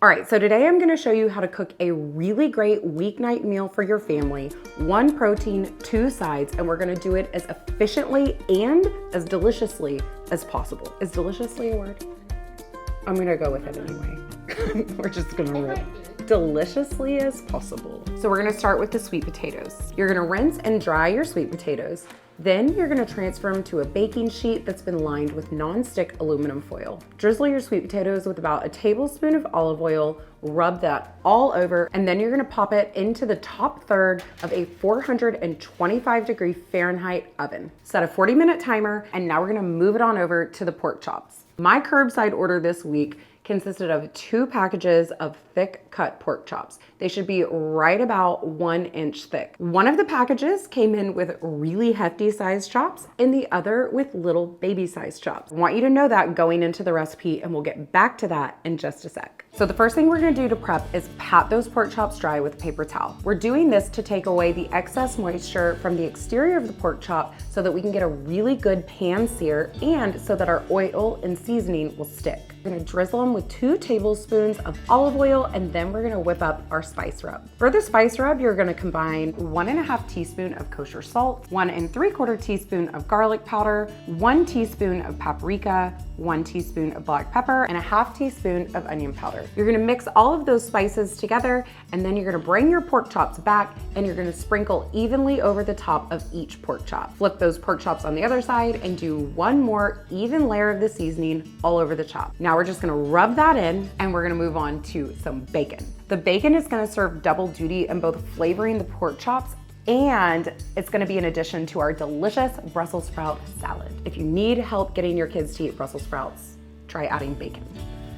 All right, so today I'm gonna show you how to cook a really great weeknight meal for your family. 1 protein, 2 sides, and we're gonna do it as efficiently and as deliciously as possible. Is deliciously a word? I'm gonna go with it anyway. We're just gonna roll. Deliciously as possible. So we're gonna start with the sweet potatoes. You're gonna rinse and dry your sweet potatoes. Then you're gonna transfer them to a baking sheet that's been lined with non-stick aluminum foil. Drizzle your sweet potatoes with about a tablespoon of olive oil, rub that all over, and then you're gonna pop it into the top third of a 425-degree Fahrenheit oven. Set a 40-minute timer, and now we're gonna move it on over to the pork chops. My curbside order this week consisted of 2 packages of thick cut pork chops. They should be right about 1 inch thick. One of the packages came in with really hefty sized chops and the other with little baby sized chops. I want you to know that going into the recipe, and we'll get back to that in just a sec. So the first thing we're gonna do to prep is pat those pork chops dry with a paper towel. We're doing this to take away the excess moisture from the exterior of the pork chop so that we can get a really good pan sear and so that our oil and seasoning will stick. We're gonna drizzle them with 2 tablespoons of olive oil, and then we're gonna whip up our spice rub. For the spice rub, you're gonna combine 1½ teaspoon of kosher salt, 1 3/4 teaspoon of garlic powder, 1 teaspoon of paprika, 1 teaspoon of black pepper, and a ½ teaspoon of onion powder. You're gonna mix all of those spices together, and then you're gonna bring your pork chops back, and you're gonna sprinkle evenly over the top of each pork chop. Flip those pork chops on the other side and do 1 more even layer of the seasoning all over the chop. Now we're just gonna rub that in, and we're gonna move on to some bacon. The bacon is gonna serve double duty in both flavoring the pork chops, and it's gonna be an addition to our delicious Brussels sprout salad. If you need help getting your kids to eat Brussels sprouts, try adding bacon.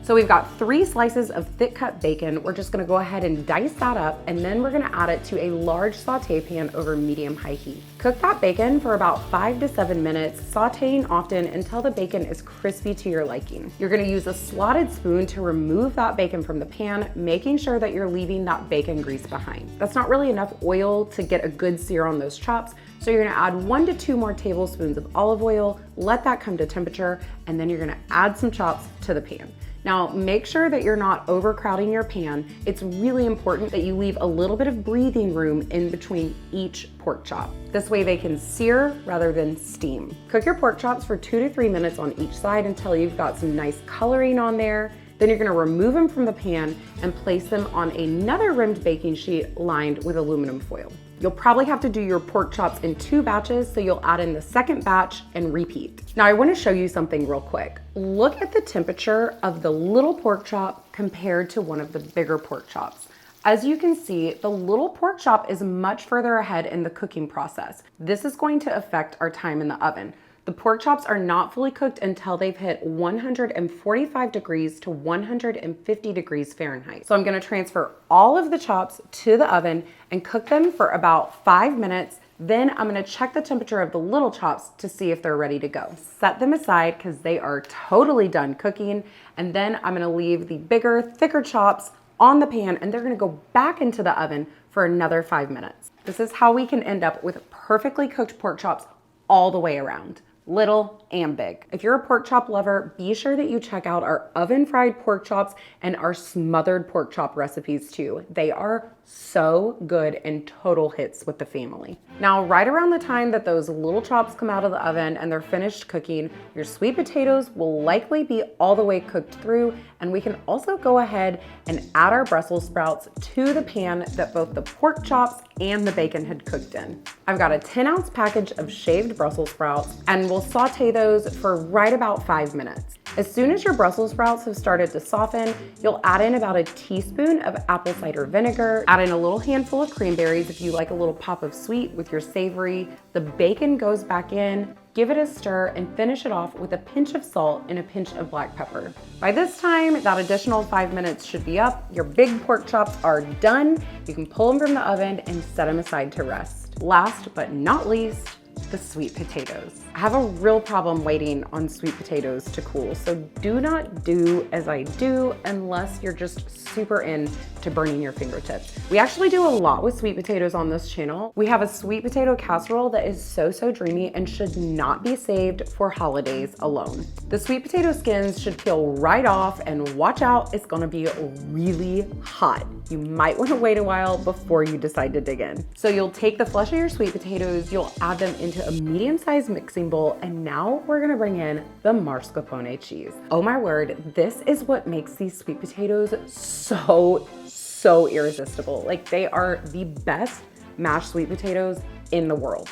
So we've got 3 slices of thick cut bacon. We're just gonna go ahead and dice that up, and then we're gonna add it to a large saute pan over medium-high heat. Cook that bacon for about 5 to 7 minutes, sauteing often until the bacon is crispy to your liking. You're gonna use a slotted spoon to remove that bacon from the pan, making sure that you're leaving that bacon grease behind. That's not really enough oil to get a good sear on those chops, so you're gonna add 1 to 2 more tablespoons of olive oil, let that come to temperature, and then you're gonna add some chops to the pan. Now, make sure that you're not overcrowding your pan. It's really important that you leave a little bit of breathing room in between each pork chop. This way they can sear rather than steam. Cook your pork chops for 2 to 3 minutes on each side until you've got some nice coloring on there. Then you're gonna remove them from the pan and place them on another rimmed baking sheet lined with aluminum foil. You'll probably have to do your pork chops in 2 batches, so you'll add in the second batch and repeat. Now I wanna show you something real quick. Look at the temperature of the little pork chop compared to one of the bigger pork chops. As you can see, the little pork chop is much further ahead in the cooking process. This is going to affect our time in the oven. The pork chops are not fully cooked until they've hit 145 degrees to 150 degrees Fahrenheit. So I'm gonna transfer all of the chops to the oven and cook them for about 5 minutes. Then I'm gonna check the temperature of the little chops to see if they're ready to go. Set them aside because they are totally done cooking. And then I'm gonna leave the bigger, thicker chops on the pan, and they're gonna go back into the oven for another 5 minutes. This is how we can end up with perfectly cooked pork chops all the way around, little and big. If you're a pork chop lover, be sure that you check out our oven fried pork chops and our smothered pork chop recipes too. They are so good and total hits with the family. Now, right around the time that those little chops come out of the oven and they're finished cooking, your sweet potatoes will likely be all the way cooked through, and we can also go ahead and add our Brussels sprouts to the pan that both the pork chops and the bacon had cooked in. I've got a 10-ounce package of shaved Brussels sprouts, and we'll saute those for right about 5 minutes. As soon as your Brussels sprouts have started to soften, you'll add in about a teaspoon of apple cider vinegar, add in a little handful of cranberries if you like a little pop of sweet with your savory. The bacon goes back in, give it a stir, and finish it off with a pinch of salt and a pinch of black pepper. By this time, that additional 5 minutes should be up. Your big pork chops are done. You can pull them from the oven and set them aside to rest. Last but not least, the sweet potatoes. I have a real problem waiting on sweet potatoes to cool, so do not do as I do unless you're just super into burning your fingertips. We actually do a lot with sweet potatoes on this channel. We have a sweet potato casserole that is so dreamy and should not be saved for holidays alone. The sweet potato skins should peel right off, and watch out, it's gonna be really hot. You might wanna wait a while before you decide to dig in. So you'll take the flesh of your sweet potatoes, you'll add them into a medium-sized mixing bowl, and now we're gonna bring in the mascarpone cheese. Oh my word, this is what makes these sweet potatoes so irresistible. Like, they are the best mashed sweet potatoes in the world.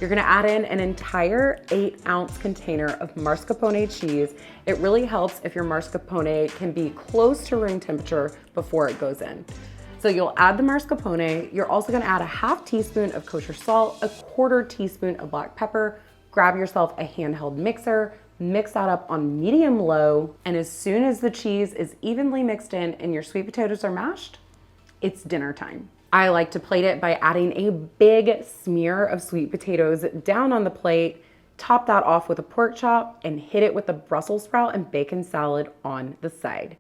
You're gonna add in an entire 8-ounce container of mascarpone cheese. It really helps if your mascarpone can be close to room temperature before it goes in. So you'll add the mascarpone. You're also gonna add a 1/2 teaspoon of kosher salt, a 1/4 teaspoon of black pepper. Grab yourself a handheld mixer, mix that up on medium-low, and as soon as the cheese is evenly mixed in and your sweet potatoes are mashed, it's dinner time. I like to plate it by adding a big smear of sweet potatoes down on the plate, top that off with a pork chop, and hit it with the Brussels sprout and bacon salad on the side.